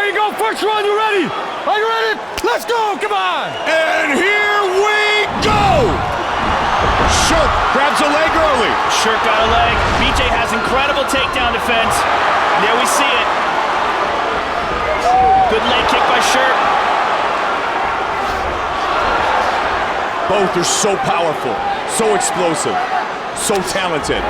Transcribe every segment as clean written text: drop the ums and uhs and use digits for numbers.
There you go, first run, you ready? Are you ready? Let's go, come on! And here we go! Sherk grabs a leg early. Sherk got a leg. BJ has incredible takedown defense. There we see it. Good leg kick by Sherk. Both are so powerful, so explosive, so talented.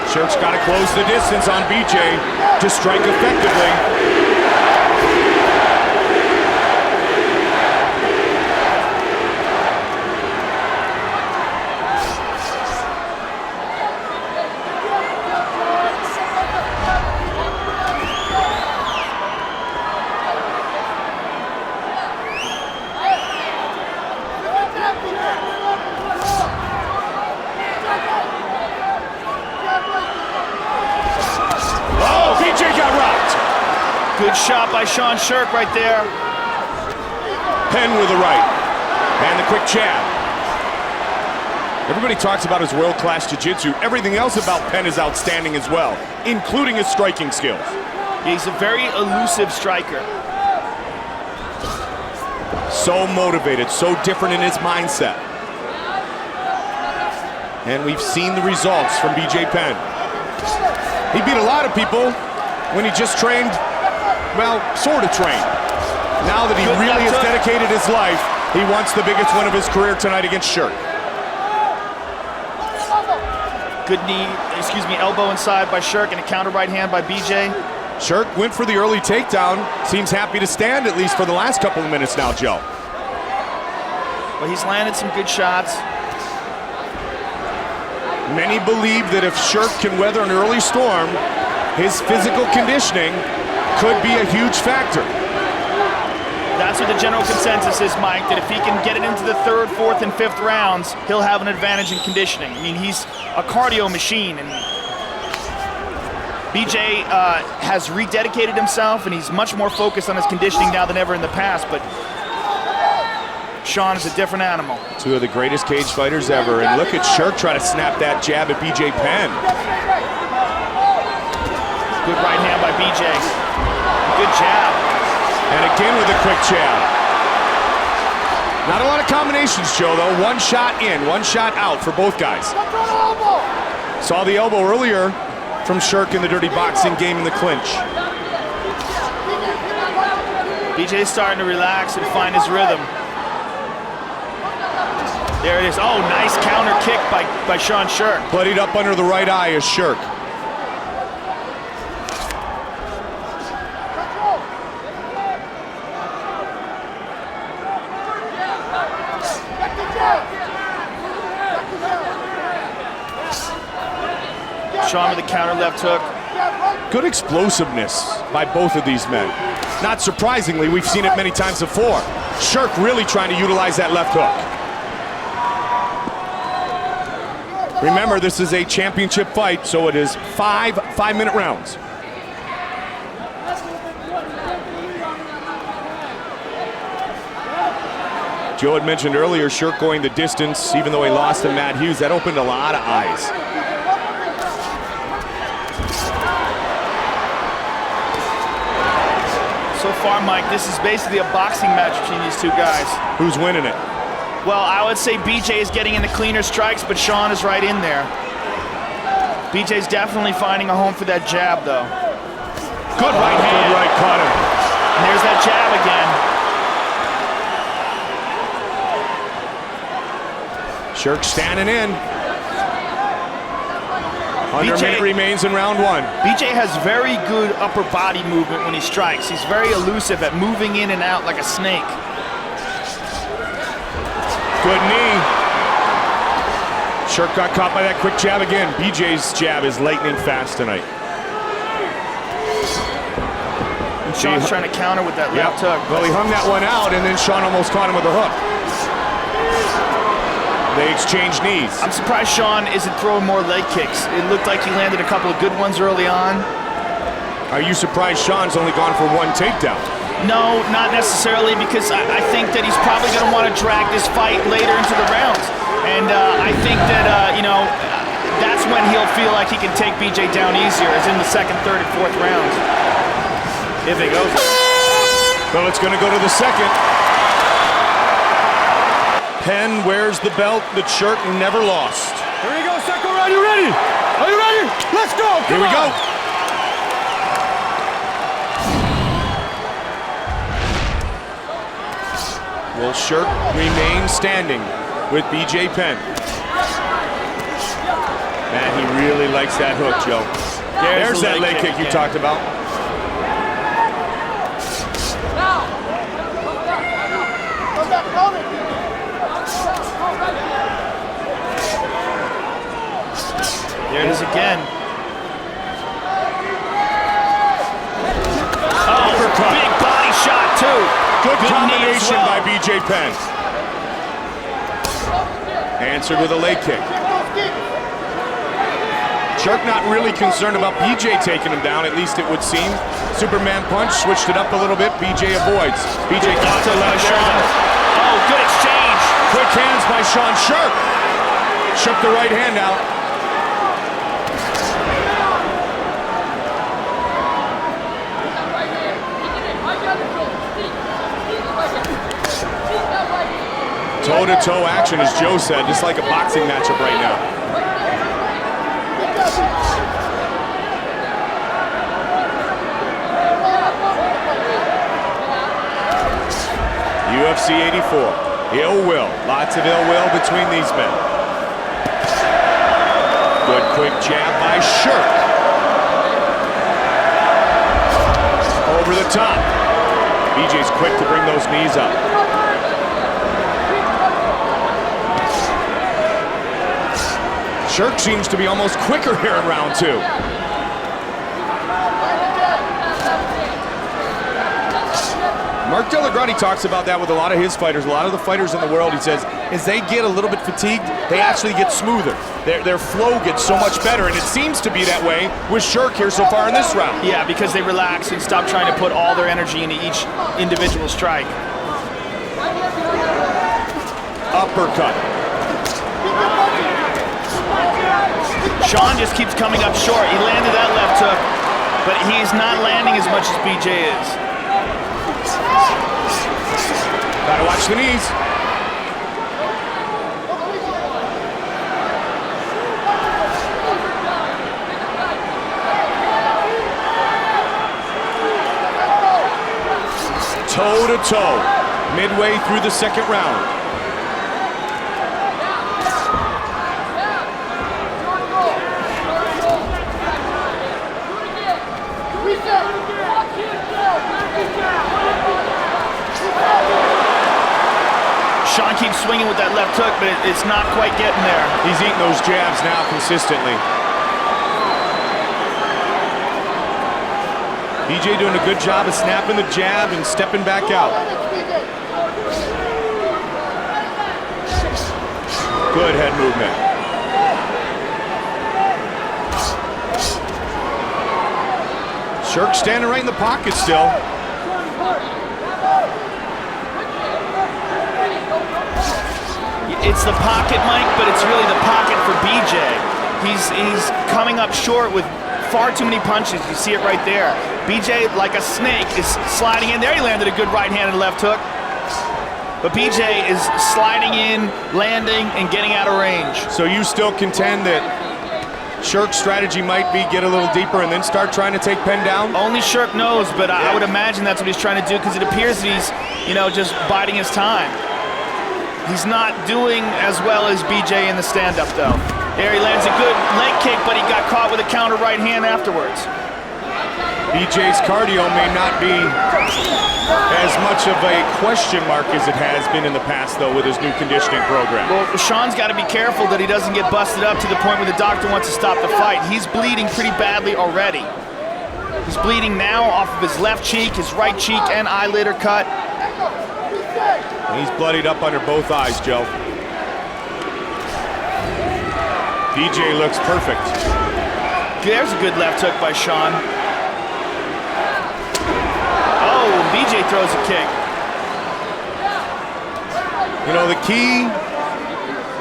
Sherk's got to close the distance on BJ to strike effectively. Good shot by Sean Sherk right there. Penn with the right. And the quick jab. Everybody talks about his world-class jiu-jitsu. Everything else about Penn is outstanding as well, including his striking skills. He's a very elusive striker. So motivated, so different in his mindset. And we've seen the results from BJ Penn. He beat a lot of people when he just trained, well, sort of trained. Now that he really has dedicated his life, he wants the biggest win of his career tonight against Sherk. Good knee, elbow inside by Sherk and a counter right hand by BJ. Sherk went for the early takedown. Seems happy to stand at least for the last couple of minutes now, Joe. Well, he's landed some good shots. Many believe that if Sherk can weather an early storm, his physical conditioning could be a huge factor. That's what the general consensus is, Mike, that if he can get it into the third, fourth, and fifth rounds, he'll have an advantage in conditioning. I mean, he's a cardio machine, and BJ has rededicated himself, and he's much more focused on his conditioning now than ever in the past, but Sean is a different animal. Two of the greatest cage fighters ever, and look at Sherk try to snap that jab at BJ Penn. Good right hand by BJ. Good jab. And again with a quick jab. Not a lot of combinations, Joe, though. One shot in, one shot out for both guys. Saw the elbow earlier from Sherk in the dirty boxing game in the clinch. BJ's starting to relax and find his rhythm. There it is. Oh, nice counter kick by Sean Sherk. Bloodied up under the right eye is Sherk. Sean with the counter left hook. Good explosiveness by both of these men. Not surprisingly, we've seen it many times before. Sherk really trying to utilize that left hook. Remember, this is a championship fight, so it is five-minute rounds. Joe had mentioned earlier, Sherk going the distance, even though he lost to Matt Hughes. That opened a lot of eyes. So far, Mike, this is basically a boxing match between these two guys. Who's winning it? Well, I would say BJ is getting into cleaner strikes, but Sean is right in there. BJ's definitely finding a home for that jab, though. Good right hand. Good right, caught him. And there's that jab again. Sherk standing in. Under a minute remains in round one. BJ has very good upper body movement when he strikes. He's very elusive at moving in and out like a snake. Good knee. Sherk got caught by that quick jab again. BJ's jab is lightning fast tonight. And Sean's trying to counter with that left hook. Well, he hung that one out, and then Sean almost caught him with a hook. They exchange knees. I'm surprised Sean isn't throwing more leg kicks. It looked like he landed a couple of good ones early on. Are you surprised Sean's only gone for one takedown? No, not necessarily, because I think that he's probably going to want to drag this fight later into the rounds. And I think that, that's when he'll feel like he can take BJ down easier, as in the second, third, and fourth rounds. If it goes. Well, it's going to go to the second. Penn wears the belt that Sherk never lost. Here we go, second round. You ready? Are you ready? Let's go. Here we go. Will Sherk remain standing with BJ Penn? Man, he really likes that hook, Joe. There's that leg kick you talked about. There it is again. Oh, big body shot, too. Good combination by BJ Penn. Answered with a leg kick. Sherk not really concerned about BJ taking him down, at least it would seem. Superman punch, switched it up a little bit. BJ avoids. BJ got to the left shot. Oh, good exchange. Quick hands by Sean Sherk. Shook the right hand out. Toe-to-toe action, as Joe said, just like a boxing matchup right now. UFC 84, ill will, lots of ill will between these men. Good quick jab by Sherk. Over the top. BJ's quick to bring those knees up. Sherk seems to be almost quicker here in round two. Mark Delagrati talks about that with a lot of his fighters. A lot of the fighters in the world, he says, as they get a little bit fatigued, they actually get smoother. Their flow gets so much better, and it seems to be that way with Sherk here so far in this round. Yeah, because they relax and stop trying to put all their energy into each individual strike. Uppercut. Sean just keeps coming up short. He landed that left hook, but he's not landing as much as BJ is. Gotta watch the knees. Toe to toe, midway through the second round. Sean keeps swinging with that left hook, but it's not quite getting there. He's eating those jabs now consistently. BJ doing a good job of snapping the jab and stepping back out. Good head movement. Sherk standing right in the pocket still. It's the pocket, Mike, but it's really the pocket for BJ. He's coming up short with far too many punches. You see it right there. BJ, like a snake, is sliding in. There he landed a good right-handed left hook. But BJ is sliding in, landing, and getting out of range. So you still contend that Sherk's strategy might be get a little deeper and then start trying to take Penn down? Only Sherk knows, but I would imagine that's what he's trying to do, because it appears that he's, just biding his time. He's not doing as well as BJ in the stand-up, though. There he lands a good leg kick, but he got caught with a counter right hand afterwards. BJ's cardio may not be as much of a question mark as it has been in the past, though, with his new conditioning program. Well, Sean's got to be careful that he doesn't get busted up to the point where the doctor wants to stop the fight. He's bleeding pretty badly already. He's bleeding now off of his left cheek, his right cheek, and eyelid are cut. He's bloodied up under both eyes, Joe. BJ looks perfect. There's a good left hook by Sean. Oh, BJ throws a kick. The key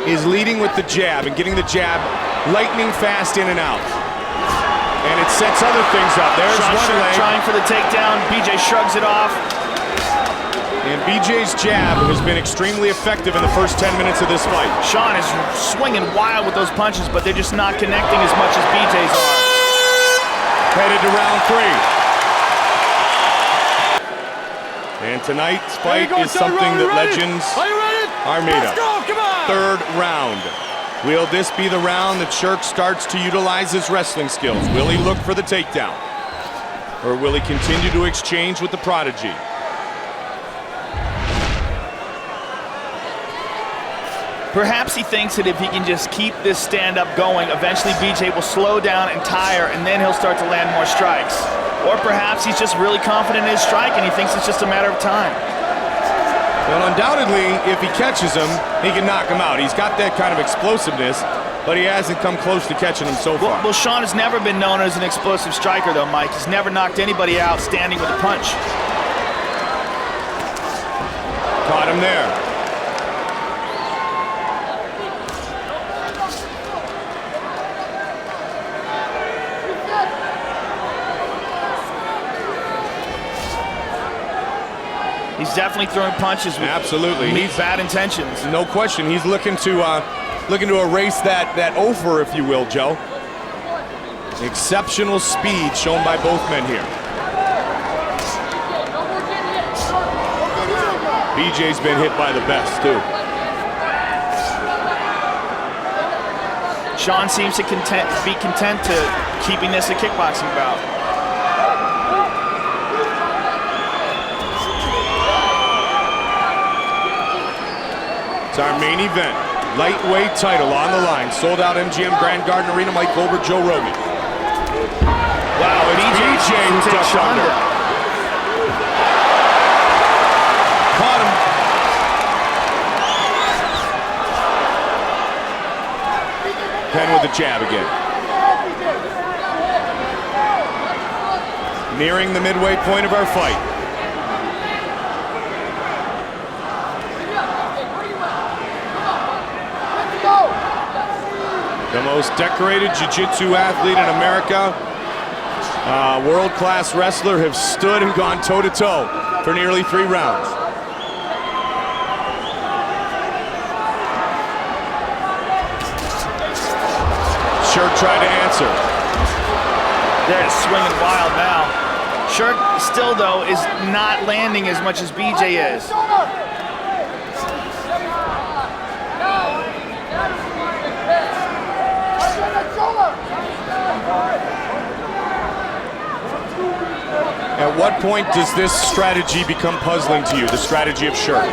is leading with the jab and getting the jab lightning fast in and out. And it sets other things up. There's Sean one leg. trying for the takedown. BJ shrugs it off. And BJ's jab has been extremely effective in the first 10 minutes of this fight. Sean is swinging wild with those punches, but they're just not connecting as much as BJ's are. Headed to round 3. And tonight's fight is something that legends are made of. Third round. Will this be the round that Sherk starts to utilize his wrestling skills? Will he look for the takedown? Or will he continue to exchange with the prodigy? Perhaps he thinks that if he can just keep this stand-up going, eventually BJ will slow down and tire, and then he'll start to land more strikes. Or perhaps he's just really confident in his strike, and he thinks it's just a matter of time. Well, undoubtedly, if he catches him, he can knock him out. He's got that kind of explosiveness, but he hasn't come close to catching him so far. Well, Sean has never been known as an explosive striker, though, Mike. He's never knocked anybody out standing with a punch. Caught him there. He's definitely throwing punches with bad intentions. No question. He's looking to erase that offer, if you will, Joe. Exceptional speed shown by both men here. BJ's been hit by the best, too. Sean seems to be content to keeping this a kickboxing bout. It's our main event. Lightweight title on the line. Sold out MGM Grand Garden Arena. Mike Goldberg, Joe Rogan. Wow, it's BJ who ducked under. Caught him. Penn with the jab again. Nearing the midway point of our fight. The most decorated jiu-jitsu athlete in America, world-class wrestler, have stood and gone toe-to-toe for nearly 3 rounds. Sherk tried to answer. They're swinging wild now. Sherk still, though, is not landing as much as BJ is. At what point does this strategy become puzzling to you, the strategy of Sherk?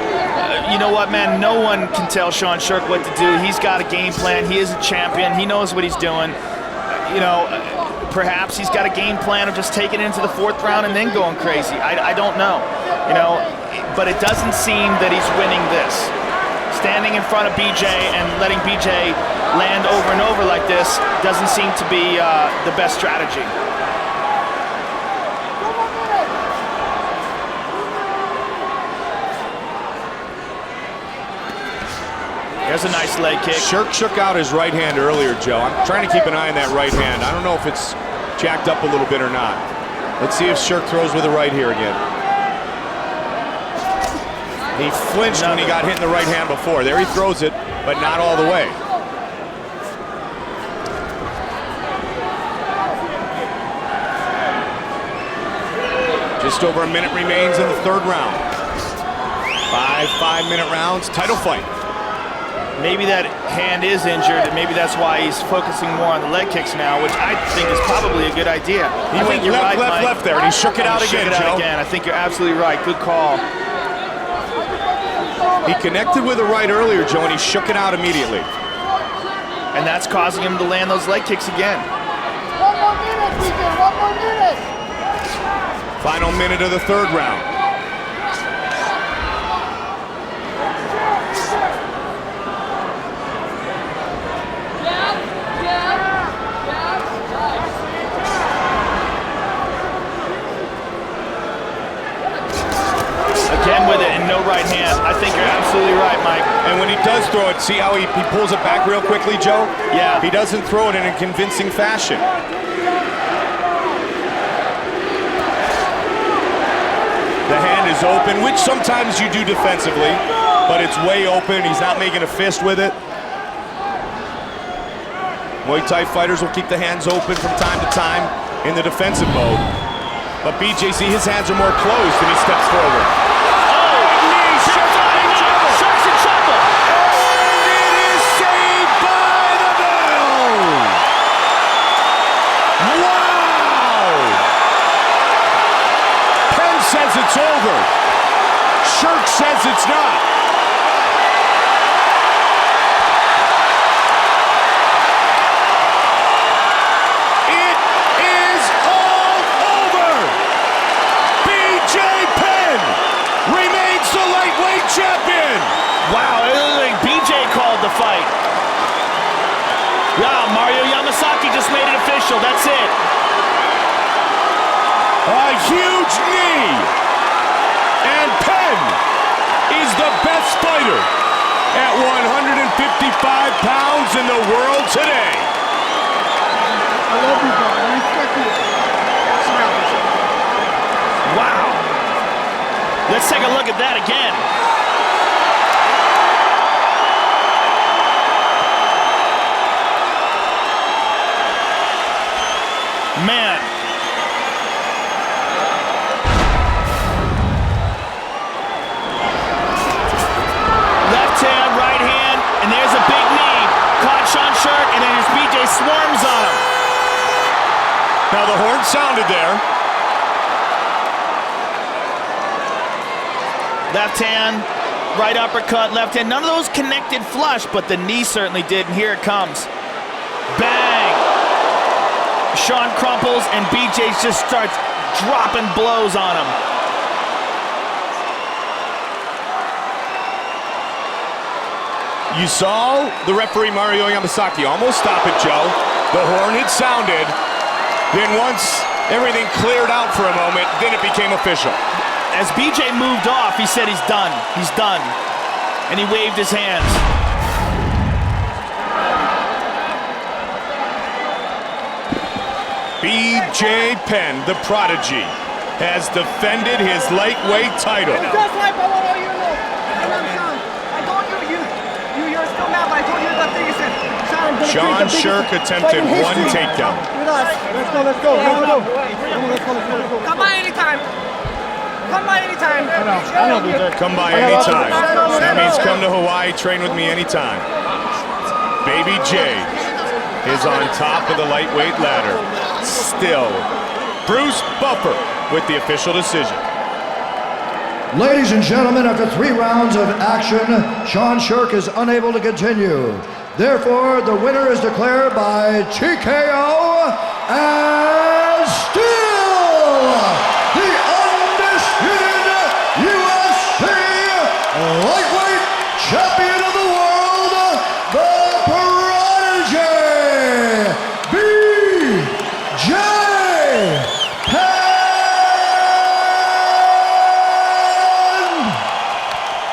You know what, man? No one can tell Sean Sherk what to do. He's got a game plan. He is a champion. He knows what he's doing. You know, perhaps he's got a game plan of just taking it into the 4th round and then going crazy. I don't know. You know, but it doesn't seem that he's winning this. Standing in front of BJ and letting BJ land over and over like this doesn't seem to be the best strategy. There's a nice leg kick. Sherk shook out his right hand earlier, Joe. I'm trying to keep an eye on that right hand. I don't know if it's jacked up a little bit or not. Let's see if Sherk throws with the right here again. He flinched when he got hit in the right hand before. There he throws it, but not all the way. Just over a minute remains in the 3rd round. 5 5-minute rounds, title fight. Maybe that hand is injured, and maybe that's why he's focusing more on the leg kicks now, which I think is probably a good idea. He went left there, and he shook it out again, Joe. I think you're absolutely right. Good call. He connected with the right earlier, Joe, and he shook it out immediately. And that's causing him to land those leg kicks again. 1 more minute, BJ, 1 more minute. Final minute of the 3rd round. Again with it and no right hand. I think you're absolutely right, Mike. And And when he does throw it, see how he pulls it back real quickly, Joe? Yeah. He doesn't throw it in a convincing fashion. The hand is open, which sometimes you do defensively, but it's way open. He's not making a fist with it. Muay Thai fighters will keep the hands open from time to time in the defensive mode. But BJ, see, his hands are more closed and he steps forward. Shark's in trouble. And it is saved by the bell. Wow! Penn says it's over. Sherk says it's not. It is all over. BJ Penn remains the lightweight champion. Wow, it looks like BJ called the fight. Yeah, Mario Yamasaki just made it official. That's it. A huge knee. And Penn is the best fighter at 155 pounds in the world today. I love you, bro. I respect you. Wow. Let's take a look at that again. Man. Left hand, right hand, and there's a big knee. Caught Sean Sherk, and then there's BJ swarms on him. Now the horn sounded there. Left hand, right uppercut, left hand. None of those connected flush, but the knee certainly did, and here it comes. Bang! Sean crumples, and BJ just starts dropping blows on him. You saw the referee Mario Yamasaki almost stop it, Joe. The horn had sounded. Then once everything cleared out for a moment, then it became official. As BJ moved off, he said he's done. He's done. And he waved his hands. BJ Penn, the prodigy, has defended his lightweight title. Just like I want you to know. I told you're still mad, but I told you the thing is Sean Sherk attempted one takedown. Let's go, let's go. Let's go. Come by anytime. Come by anytime. I know, BJ. Come by anytime. That means come to Hawaii, train with me anytime. Baby J is on top of the lightweight ladder. Still, Bruce Buffer with the official decision. Ladies and gentlemen, after 3 rounds of action, Sean Sherk is unable to continue. Therefore, the winner is declared by TKO as